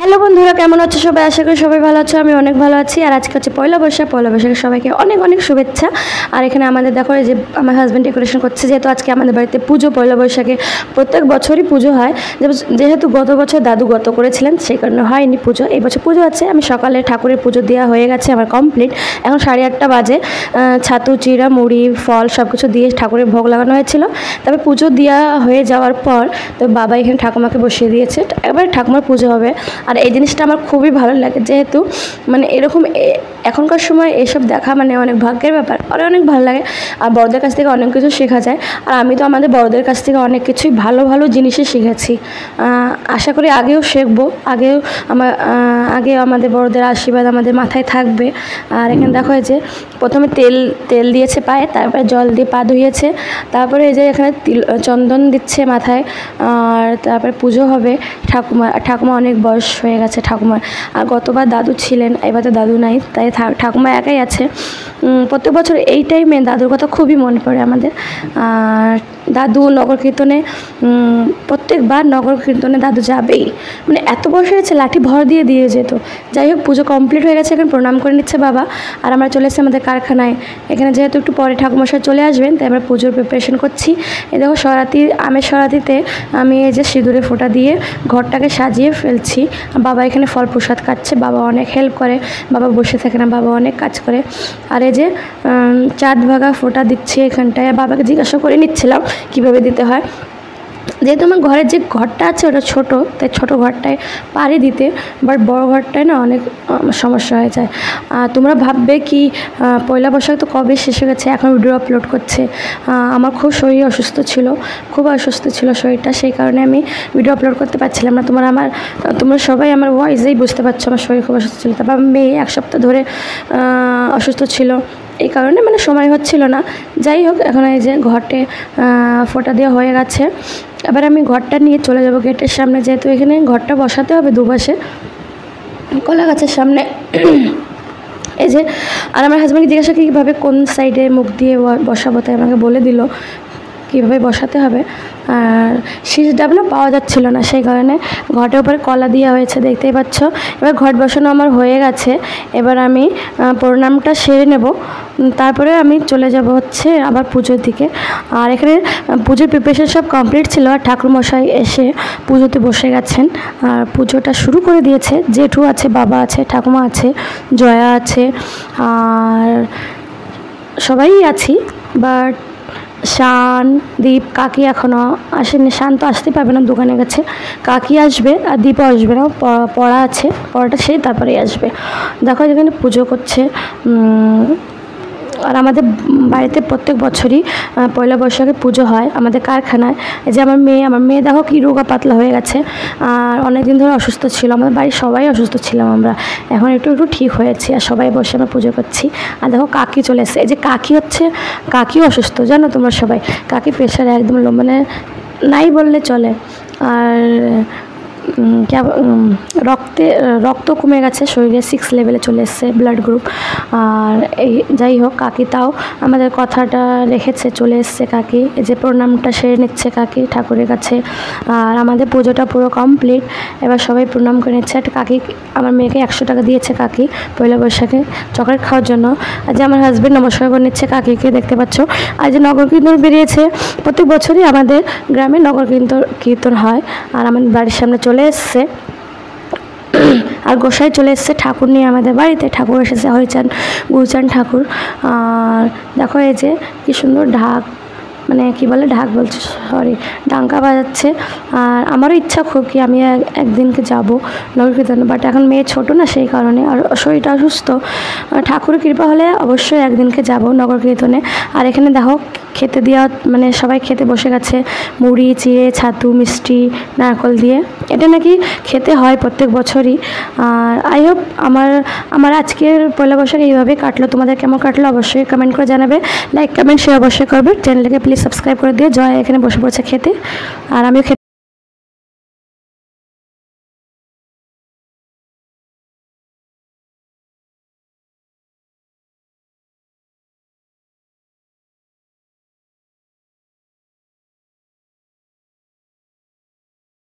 Hello বন্ধুরা, কেমন আছো সবাই? আশা করি সবাই ভালো আছো। আমি অনেক ভালো আছি। আর আজকে হচ্ছে পয়লা বৈশাখে সবাইকে অনেক অনেক শুভেচ্ছা। আর এখানে আমাদের দেখো যে আমার হাজব্যান্ড ডেকোরেশন করছে, যেহেতু আজকে আমাদের বাড়িতে পুজো। পয়লা বৈশাখে প্রত্যেক বছরই পুজো হয়, যেহেতু গত বছর দাদু গত করেছিলেন সেই কারণে হয়নি পুজো। এই বছর পুজো আছে। আমি সকালে ঠাকুরের পুজো দেওয়া হয়ে গেছে, আমার কমপ্লিট। এখন 8:30 বাজে। ছাতু, চিড়া, মুড়ি, ফল সব কিছু দিয়ে ঠাকুরের ভোগ লাগানো হয়েছিল। তবে পুজো দেওয়া হয়ে যাওয়ার পর তো বাবা এখানে ঠাকুমাকে বসিয়ে দিয়েছে। এবার ঠাকুমার পুজো হবে। আর এই জিনিসটা আমার খুবই ভালো লাগে, যেহেতু মানে এরকম এখনকার সময় এসব দেখা মানে অনেক ভাগ্যের ব্যাপার। আর অনেক ভালো লাগে। আর বড়দের কাছ থেকে অনেক কিছু শেখা যায়। আর আমি তো আমাদের বড়দের কাছ থেকে অনেক কিছুই ভালো ভালো জিনিসই শিখেছি। আশা করি আগেও শিখবো। আগেও আমাদের বড়দের আশীর্বাদ আমাদের মাথায় থাকবে। আর এখানে দেখো যে প্রথমে তেল দিয়েছে পায়ে, তারপরে জল দিয়ে পা ধুইয়েছে, তারপরে এই যে এখানে চন্দন দিচ্ছে মাথায়। আর তারপরে পুজো হবে। ঠাকুমা অনেক বয়স হয়ে গেছে ঠাকুমার। আর গতবার দাদু ছিলেন, এবার তো দাদু নাই, তাই ঠাকুমা একাই আছে। প্রত্যেক বছর এই টাইমে দাদুর কথা খুবই মনে পড়ে আমাদের। আর দাদু নগর কীর্তনে, প্রত্যেকবার নগর কীর্তনে দাদু যাবেই। মানে এত বয়স হয়েছে, লাঠি ভর দিয়ে যেত। যাই হোক, পুজো কমপ্লিট হয়ে গেছে। এখন প্রণাম করে নিচ্ছে বাবা। আর আমরা চলে এসেছি আমাদের কারখানায়। এখানে যেহেতু একটু পরে ঠাকুমশাই চলে আসবেন, তাই আমরা পুজোর প্রিপারেশন করছি। এই দেখো আমের সরাতিতে আমি এই যে সিঁদুরে ফোঁটা দিয়ে ঘরটাকে সাজিয়ে ফেলছি। বাবা এখানে ফল প্রসাদ কাটছে। বাবা অনেক হেল্প করে, বাবা বসে থাকে না, বাবা অনেক কাজ করে। আর এই যে চাঁদ ভাগা ফোঁটা দিচ্ছি এখানটায়। বাবাকে জিজ্ঞাসা করে নিচ্ছিলাম কীভাবে দিতে হয়, যেহেতু আমার ঘরের যে ঘরটা আছে ওটা ছোট, তাই ছোট ঘরটায় পারি দিতে। বাট বড় ঘরটায় না অনেক সমস্যা হয়ে যায়। তোমরা ভাববে কি পয়লা বৈশাখ তো কবে শেষ হয়ে গেছে, এখন ভিডিও আপলোড করছে। আমার খুব শরীর অসুস্থ ছিল, খুব অসুস্থ ছিল শরীরটা, সেই কারণে আমি ভিডিও আপলোড করতে পারছিলাম না। তোমরা সবাই আমার ভয়েসেই বুঝতে পারছো আমার শরীর খুব অসুস্থ ছিল। তারপর মেয়ে 1 সপ্তাহ ধরে অসুস্থ ছিল, এই কারণে মানে সময় হচ্ছিল না। যাই হোক, এখন এই যে ঘটে ফোঁটা দেওয়া হয়ে গেছে। এবার আমি ঘরটা নিয়ে চলে যাব গেটের সামনে, যেহেতু এখানে ঘরটা বসাতে হবে দুপাশে কলা গাছের সামনে। এই যে আর আমার হাজব্যান্ডকে জিজ্ঞাসা কীভাবে কোন সাইডে মুখ দিয়ে বসাবো, তাই আমাকে বলে দিল কীভাবে বসাতে হবে। আর শীষ ডাবলা পাওয়া যাচ্ছিল না, সেই কারণে ঘটের উপরে কলা দেওয়া হয়েছে, দেখতেই পাচ্ছ। এবার ঘট বসানো আমার হয়ে গেছে। এবার আমি প্রণামটা সেরে নেব, তারপরে আমি চলে যাব হচ্ছে আবার পুজোর দিকে। আর এখানে পুজোর প্রিপারেশন সব কমপ্লিট ছিল। আর ঠাকুরমশাই এসে পুজোতে বসে গেছেন আর পুজোটা শুরু করে দিয়েছে। জেঠু আছে, বাবা আছে, ঠাকুমা আছে, জয়া আছে, আর সবাই আছি। বাট শান, দীপ, কাকি এখনও আসেনি। শান তো আসতে পারবে না, দোকানে গেছে। কাকি আসবে আর দীপও আসবে না, পড়া আছে, পড়াটা সেই তারপরেই আসবে। দেখো যেখানে পুজো করছে। আর আমাদের বাড়িতে প্রত্যেক বছরই পয়লা বৈশাখে পুজো হয় আমাদের কারখানায়। এই যে আমার মেয়ে দেখো কি রোগা পাতলা হয়ে গেছে। আর অনেক দিন ধরে অসুস্থ ছিল, আমাদের বাড়ির সবাই অসুস্থ ছিলাম আমরা। এখন একটু ঠিক হয়েছি আর সবাই বসে আমরা পুজো করছি। আর দেখো কাকি চলে এসেছে। এই যে কাকিও অসুস্থ, জানো তোমরা সবাই। কাকি প্রেশার একদম মানে নাই বললে চলে। আর রক্ত কমে গেছে শরীরে, 6 লেভেলে চলে এসছে ব্লাড গ্রুপ। আর যাই হোক, কাকি তাও আমাদের কথাটা রেখেছে, চলে এসছে কাকি। এই যে প্রণামটা সেরে নিচ্ছে কাকি ঠাকুরের কাছে। আর আমাদের পুজোটা পুরো কমপ্লিট। এবার সবাই প্রণাম করে নিচ্ছে। একটা কাকি আমার মেয়েকে 100 টাকা দিয়েছে কাকি পয়লা বৈশাখে চকলেট খাওয়ার জন্য। আর যে আমার হাজব্যান্ড নমস্কার করে নিচ্ছে কাকিকে, দেখতে পাচ্ছ। আর যে নগর কীর্তন বেরিয়েছে, প্রত্যেক বছরই আমাদের গ্রামে নগর কীর্তন হয়। আর আমাদের বাড়ির সামনে চলে এসছে। আর গোসাই চলে এসছে ঠাকুর নিয়ে আমাদের বাড়িতে। ঠাকুর এসেছে হরিচাঁদ গুরুচাঁদ ঠাকুর। আর দেখো এই যে কি সুন্দর ঢাক, মানে কি বলে ঢাক বলছে, সরি, ডাঙ্কা বাজাচ্ছে। আর আমারও ইচ্ছা খুব কি আমি একদিনকে যাব নগর কীর্তনে, বাট এখন মেয়ে ছোটো না, সেই কারণে। আর শরীরটা অসুস্থ। ঠাকুরের কৃপা হলে অবশ্যই একদিনকে যাব নগর কীর্তনে। আর এখানে দেখো খেতে দেওয়া, মানে সবাই খেতে বসে গেছে। মুড়ি, চিড়ে, ছাতু, মিষ্টি, নারকল দিয়ে। এটা নাকি খেতে হয় প্রত্যেক বছরই। আর আই হোপ আমার আজকের পয়লা বৈশাখ এইভাবে কাটলো। তোমাদের কেমন কাটলো অবশ্যই কমেন্ট করে জানাবে। লাইক, কমেন্ট, শেয়ার অবশ্যই করবে। চ্যানেলটাকে প্লিজ সাবস্ক্রাইব করে দিয়ে। জয় এখানে বসে পড়েছে খেতে, আর আমিও খেতে